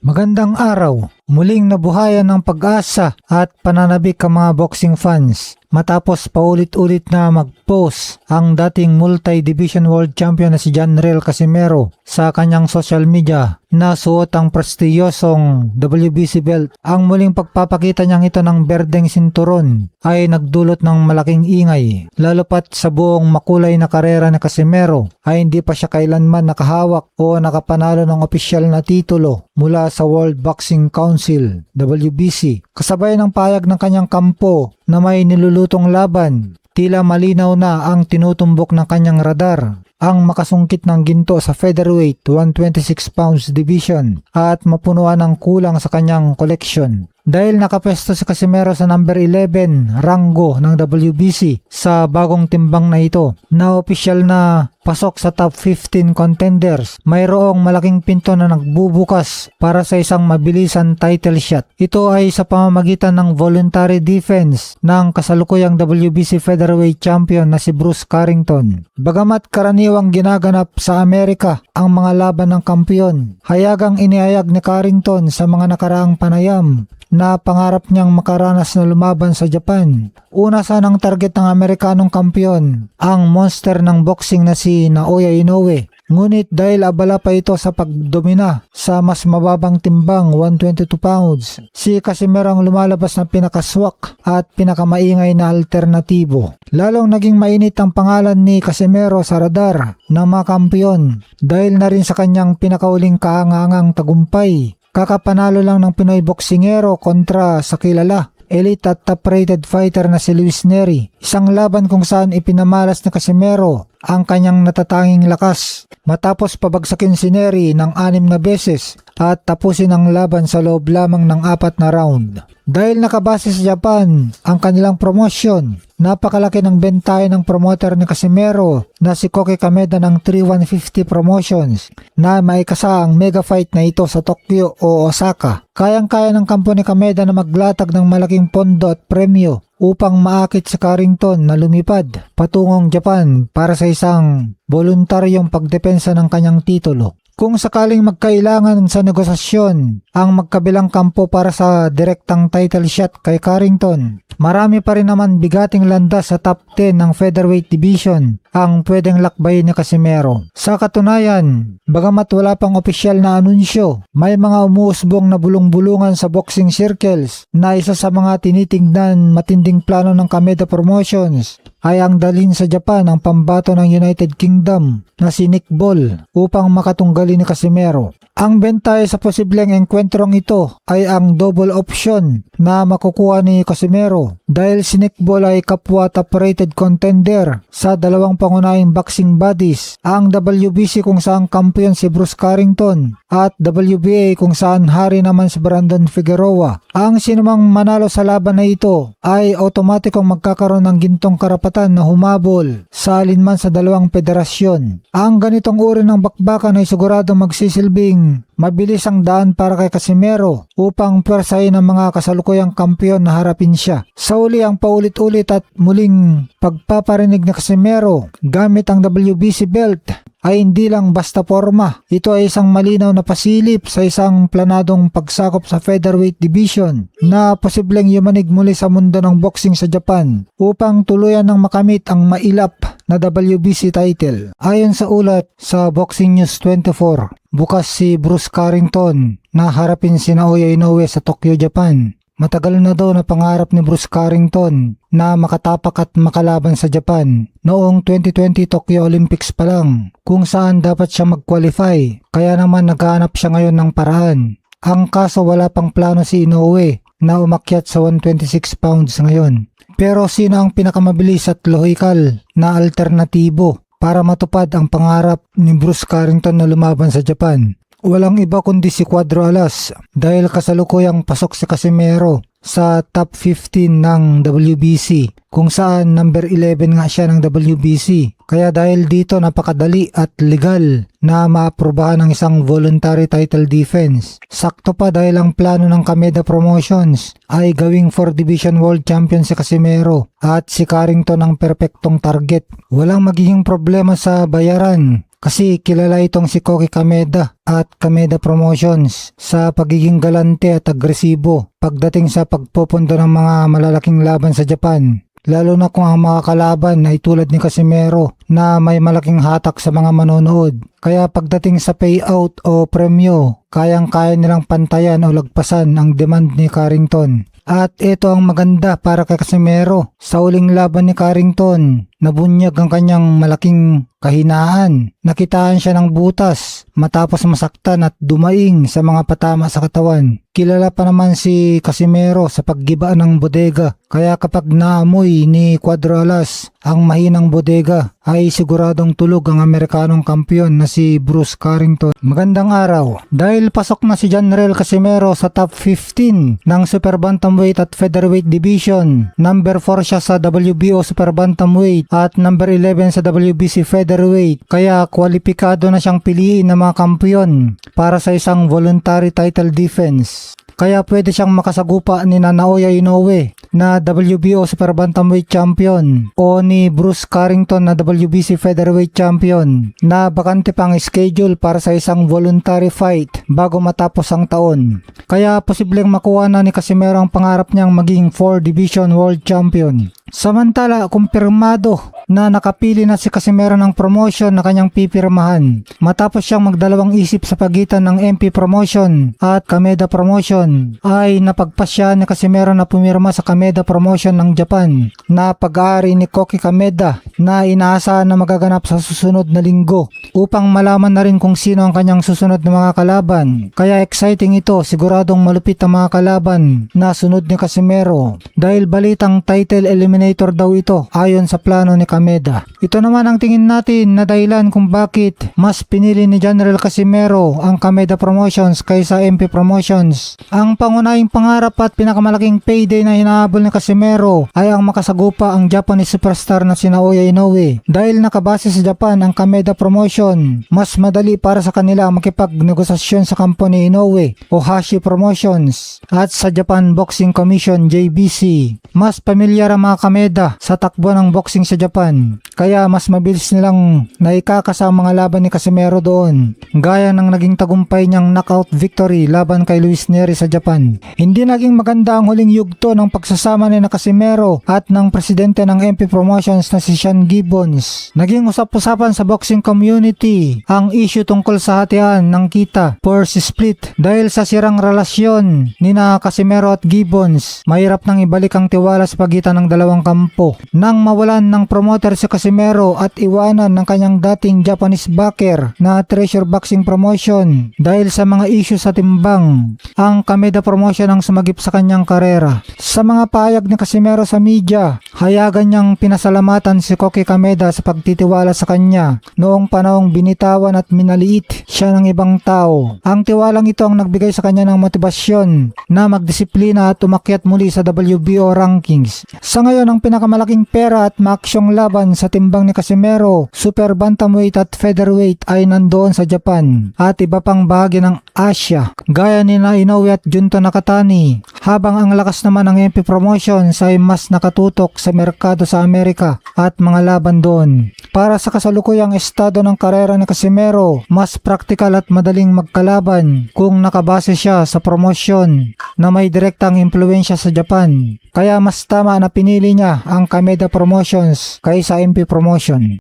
Magandang araw, muling nabuhayan ng pag-asa at pananabik ang mga boxing fans matapos paulit-ulit na mag-post ang dating multi-division world champion na si Janriel Casimero sa kanyang social media na suot ang prestiyosong WBC belt. Ang muling pagpapakita niyang ito ng berdeng sinturon ay nagdulot ng malaking ingay, lalo pat sa buong makulay na karera ni Casimero ay hindi pa siya kailanman nakahawak o nakapanalo ng opisyal na titulo mula sa World Boxing Council WBC. Kasabay ng payag ng kanyang kampo na may nilulutong laban, tila malinaw na ang tinutumbok ng kanyang radar ang makasungkit ng ginto sa featherweight 126 pounds division at mapunuan ng kulang sa kanyang collection. Dahil nakapesto si Casimero sa number 11 ranggo ng WBC sa bagong timbang na ito na opisyal na pasok sa top 15 contenders, mayroong malaking pinto na nagbubukas para sa isang mabilisan title shot. Ito ay sa pamamagitan ng voluntary defense ng kasalukuyang WBC featherweight champion na si Bruce Carrington. Bagamat karaniwang ginaganap sa Amerika ang mga laban ng kampiyon, hayagang inihayag ni Carrington sa mga nakaraang panayam na pangarap niyang makaranas na lumaban sa Japan. Una sanang target ng Amerikanong kampiyon ang monster ng boxing na si Naoya Inoue. Ngunit dahil abala pa ito sa pagdomina sa mas mababang timbang 122 pounds, si Casimero ang lumalabas na pinakaswak at pinakamaingay na alternatibo. Lalong naging mainit ang pangalan ni Casimero sa radar ng mga kampiyon dahil na rin sa kanyang pinakauling kahangangang tagumpay. Kakapanalo lang ng Pinoy boksingero kontra sa kilala, elite at top-rated fighter na si Luis Nery. Isang laban kung saan ipinamalas ni Casimero ang kanyang natatanging lakas matapos pabagsakin si Nery ng 6 na beses at tapusin ang laban sa loob lamang ng 4 na round. Dahil nakabase sa Japan ang kanilang promosyon, napakalaki ng bentahe ng promoter ni Casimero na si Koki Kameda ng 3150 Promotions na maikasa ang mega fight na ito sa Tokyo o Osaka. Kayang-kaya ng kampo ni Kameda na maglatag ng malaking pondo at premyo upang maakit sa Carrington na lumipad patungong Japan para sa isang voluntaryong pagdepensa ng kanyang titulo. Kung sakaling magkailangan sa negosasyon ang magkabilang kampo para sa direktang title shot kay Carrington, marami pa rin naman bigating landas sa top 10 ng featherweight division ang pwedeng lakbay ni Casimero. Sa katunayan, bagamat wala pang opisyal na anunsyo, may mga umuusbong na bulong-bulungan sa boxing circles na isa sa mga tinitingnan matinding plano ng Kameda Promotions ay ang dalhin sa Japan ang pambato ng United Kingdom na si Nick Ball upang makatunggali ni Casimero. Ang bentahe sa posibleng engkwentrong ito ay ang double option na makukuha ni Casimero dahil si Nick Ball ay kapwa top-rated contender sa dalawang pangunahing boxing bodies, ang WBC kung saan kampiyon si Bruce Carrington at WBA kung saan hari naman si Brandon Figueroa. Ang sinumang manalo sa laban na ito ay otomatikong magkakaroon ng gintong karapatan na humabol sa alinman sa dalawang federasyon. Ang ganitong uri ng bakbakan ay siguradong magsisilbing mabilis ang daan para kay Casimero upang pwersahin ang mga kasalukuyang kampiyon na harapin siya. Sa uli ang paulit-ulit at muling pagpaparinig ni Casimero gamit ang WBC belt ay hindi lang basta forma. Ito ay isang malinaw na pasilip sa isang planadong pagsakop sa featherweight division na posibleng yumanig muli sa mundo ng boxing sa Japan upang tuluyan ng makamit ang mailap na WBC title. Ayon sa ulat sa Boxing News 24, bukas si Bruce Carrington na harapin si Naoya Inoue sa Tokyo, Japan. Matagal na daw na pangarap ni Bruce Carrington na makatapak at makalaban sa Japan noong 2020 Tokyo Olympics pa lang, kung saan dapat siya mag-qualify, kaya naman naghahanap siya ngayon ng paraan. Ang kaso wala pang plano si Inoue na umakyat sa 126 pounds ngayon. Pero sino ang pinakamabilis at lohikal na alternatibo para matupad ang pangarap ni Bruce Carrington na lumaban sa Japan? Walang iba kundi si Cuadro Alas dahil kasalukuyang pasok si Casimero sa top 15 ng WBC kung saan number 11 nga siya ng WBC. Kaya dahil dito napakadali at legal na maaprubahan ng isang voluntary title defense. Sakto pa dahil ang plano ng Kameda Promotions ay gawing 4 Division World Champion si Casimero at si Carrington ang perpektong target. Walang magiging problema sa bayaran kasi kilala itong si Koki Kameda at Kameda Promotions sa pagiging galante at agresibo pagdating sa pagpupundo ng mga malalaking laban sa Japan. Lalo na kung ang mga kalaban ay tulad ni Casimero na may malaking hatak sa mga manonood. Kaya pagdating sa payout o premyo, kayang-kaya nilang pantayan o lagpasan ang demand ni Carrington. At ito ang maganda para kay Casimero. Sa uling laban ni Carrington, nabunyag ang kanyang malaking kahinaan. Nakitaan siya ng butas matapos masaktan at dumaing sa mga patama sa katawan. Kilala pa naman si Casimero sa paggiba ng bodega. Kaya kapag naamoy ni Cuadro Alas ang mahinang bodega, ay siguradong tulog ang Amerikanong kampiyon na si Bruce Carrington. Magandang araw. Dahil pasok na si Janrel Casimero sa top 15 ng Super Bantamweight at Featherweight Division. Number 4 siya sa WBO Super Bantamweight at number 11 sa WBC Featherweight. Kaya kwalipikado na siyang piliin ng mga kampiyon para sa isang voluntary title defense. Kaya pwede siyang makasagupa ni Naoya Inoue na WBO Super Bantamweight Champion o ni Bruce Carrington na WBC Featherweight Champion na bakante pang schedule para sa isang voluntary fight bago matapos ang taon. Kaya posibleng makuha na ni Casimero ang pangarap niyang maging 4 Division World Champion. Samantala, kumpirmado na nakapili na si Casimero ng promotion na kanyang pipirmahan matapos siyang magdalawang isip sa pagitan ng MP Promotion at Kameda Promotion, ay napagpasya ni Casimero na pumirma sa Kameda Promotion ng Japan na pag-aari ni Koki Kameda na inaasahan na magaganap sa susunod na linggo upang malaman na rin kung sino ang kanyang susunod na mga kalaban. Kaya exciting ito, siguradong malupit ang mga kalaban na sunod ni Casimero dahil balitang title eliminator daw ito ayon sa plano ni Kameda. Ito naman ang tingin natin na dahilan kung bakit mas pinili ni General Casimero ang Kameda Promotions kaysa MP Promotions. Ang pangunahing pangarap at pinakamalaking payday na hinahabol ni Casimero ay ang makasagupa ang Japanese superstar na si Naoya Inoue. Dahil nakabase sa Japan ang Kameda Promotion, mas madali para sa kanila makipagnegosasyon sa kampo ni Inoue o Hashi Promotions at sa Japan Boxing Commission JBC. Mas pamilyar ang mga Kameda sa takbo ng boxing sa Japan, kaya mas mabilis nilang naikakasa ang mga laban ni Casimero doon, gaya ng naging tagumpay niyang knockout victory laban kay Luis Neri sa Japan. Hindi naging maganda ang huling yugto ng pagsasama ni Casimero at ng presidente ng MP Promotions na si Sean Gibbons. Naging usap-usapan sa boxing community ang issue tungkol sa hatian ng kita, purse split. Dahil sa sirang relasyon ni Casimero at Gibbons, mahirap nang ibalik ang tiwala sa pagitan ng dalawang kampo. Nang mawalan ng promoter si Casimero at iwanan ng kanyang dating Japanese backer na Treasure Boxing Promotion dahil sa mga issue sa timbang, ang Kameda Promotion ang sumagip sa kanyang karera. Sa mga payag ni Casimero sa media, hayagan niyang pinasalamatan si Koki Kameda sa pagtitiwala sa kanya noong panahong binitawan at minaliit siya ng ibang tao. Ang tiwalang ito ang nagbigay sa kanya ng motibasyon na magdisiplina at umakyat muli sa WBO rankings. Sa ngayon, ang pinakamalaking pera at maaksyong laban sa timbang ni Casimero, Super Bantamweight at Featherweight ay nandoon sa Japan at iba pang bahagi ng Asia gaya ni Inoue at Junto Nakatani, habang ang lakas naman ng MP Promotions ay mas nakatutok sa merkado sa Amerika at mga laban doon. Para sa kasalukuyang estado ng karera ni Casimero, mas praktikal at madaling magkalaban kung nakabase siya sa promosyon na may direktang impluensya sa Japan. Kaya mas tama na pinili niya ang Kameda Promotions kaysa MP Promotion.